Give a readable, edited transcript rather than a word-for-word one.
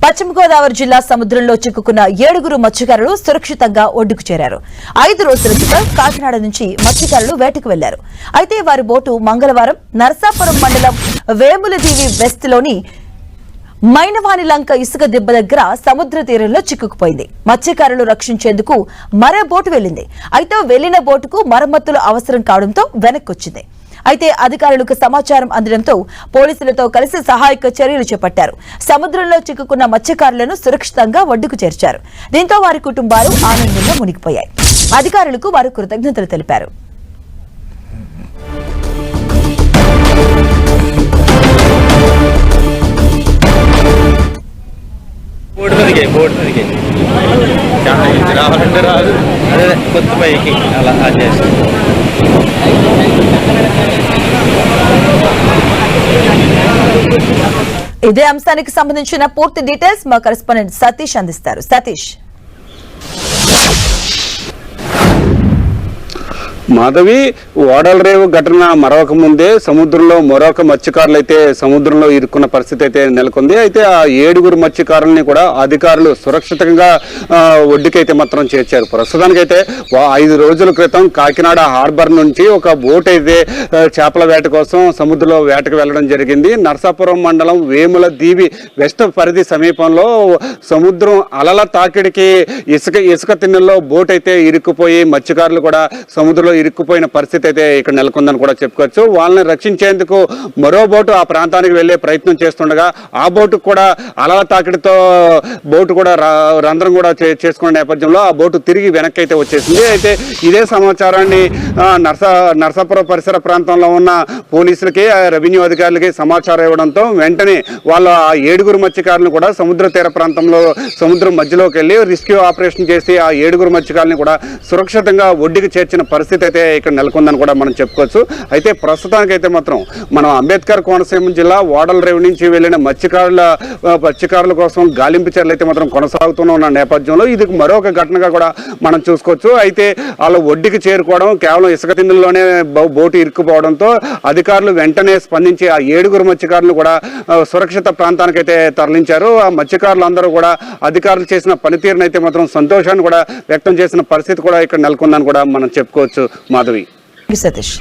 పశ్చిమ గోదావరి జిల్లా సముద్రంలో చిక్కుకున్న 7 మత్స్యకారులు సురక్షితంగా ఒడ్డుకు చేరారు. 5 రోజుల క్రితం కాకినాడ నుంచి మత్స్యకారులు వేటకు వెళ్లారు. అయితే వారి బోటు మంగళవారం నరసాపురం మండలం వేములదీవి వెస్ట్ లోని మైనవాని లంక ఇసుక దిబ్బ దగ్గర సముద్ర తీరంలో చిక్కుకుపోయింది. మత్స్యకారులు రక్షించేందుకు మరో బోటు వెళ్లింది. అయితే వెళ్లిన బోటుకు మరమ్మతులు అవసరం కావడంతో వెనక్కొచ్చింది. అయితే అధికారులకు సమాచారం అందడంతో పోలీసులతో కలిసి సహాయక చర్యలు చేపట్టారు. సముద్రంలో చిక్కుకున్న మత్స్యకారులను సురక్షితంగా ఒడ్డుకు చేర్చారు. దీంతో వారి కుటుంబాలు ఆనందంగా మునిగిపోయాయి. అధికారులకు వారు కృతజ్ఞతలు తెలిపారు. ఇదే అంశానికి సంబంధించిన పూర్తి డీటెయిల్స్ మా కరెస్పాండెంట్ సతీష్ అందిస్తారు. సతీష్, మాధవి, ఓడలరేవు ఘటన మరొక ముందే సముద్రంలో మరొక మత్స్యకారులు అయితే సముద్రంలో ఇరుక్కున్న పరిస్థితి అయితే నెలకొంది. అయితే ఆ 7 మత్స్యకారుల్ని కూడా అధికారులు సురక్షితంగా ఒడ్డుకైతే మాత్రం చేర్చారు. ప్రస్తుతానికైతే 5 రోజుల క్రితం కాకినాడ హార్బర్ నుంచి ఒక బోట్ అయితే చేపల వేట కోసం సముద్రంలో వేటకు వెళ్లడం జరిగింది. నరసాపురం మండలం వేముల దీవి వెస్ట్ పరిధి సమీపంలో సముద్రం అలల తాకిడికి ఇసుక తిన్నెల్లో బోట్ అయితే ఇరుక్కుపోయి మత్స్యకారులు కూడా సముద్రంలో ఇరుక్కుపోయిన పరిస్థితి అయితే ఇక్కడ నెలకొందని కూడా చెప్పుకోవచ్చు. వాళ్ళని రక్షించేందుకు మరో బోటు ఆ ప్రాంతానికి వెళ్లే ప్రయత్నం చేస్తుండగా ఆ బోటుకు కూడా అలల తాకిడితో బోటు కూడా రంధ్రం కూడా చేసుకున్న నేపథ్యంలో ఆ బోటు తిరిగి వెనక్కి అయితే వచ్చేసింది. అయితే ఇదే సమాచారాన్ని నరసాపురం పరిసర ప్రాంతంలో ఉన్న పోలీసులకి, రెవెన్యూ అధికారులకి సమాచారం ఇవ్వడంతో వెంటనే వాళ్ళు ఆ 7 మత్స్యకారులను కూడా సముద్ర తీర ప్రాంతంలో సముద్రం మధ్యలోకి వెళ్ళి రెస్క్యూ ఆపరేషన్ చేసి ఆ 7 మత్స్యకారులను కూడా సురక్షితంగా ఒడ్డుకి చేర్చిన పరిస్థితి అయితే ఇక్కడ నెలకొందని కూడా మనం చెప్పుకోవచ్చు. అయితే ప్రస్తుతానికైతే మాత్రం మనం అంబేద్కర్ కోనసీమ జిల్లా ఓడలరేవు నుంచి వెళ్లిన మత్స్యకారుల కోసం గాలింపు చర్యలు అయితే మాత్రం కొనసాగుతున్న నేపథ్యంలో ఇది మరొక ఘటనగా కూడా మనం చూసుకోవచ్చు. అయితే వాళ్ళు ఒడ్డుకి చేరుకోవడం కేవలం ఇసుక తిండిలోనే బోటు ఇరుక్కుపోవడంతో అధికారులు వెంటనే స్పందించి ఆ 7 మత్స్యకారులు కూడా సురక్షిత ప్రాంతానికైతే తరలించారు. ఆ మత్స్యకారులందరూ కూడా అధికారులు చేసిన పనితీరును అయితే మాత్రం సంతోషాన్ని కూడా వ్యక్తం చేసిన పరిస్థితి కూడా ఇక్కడ నెలకొందని కూడా మనం చెప్పుకోవచ్చు. మాధవి, సతీష్.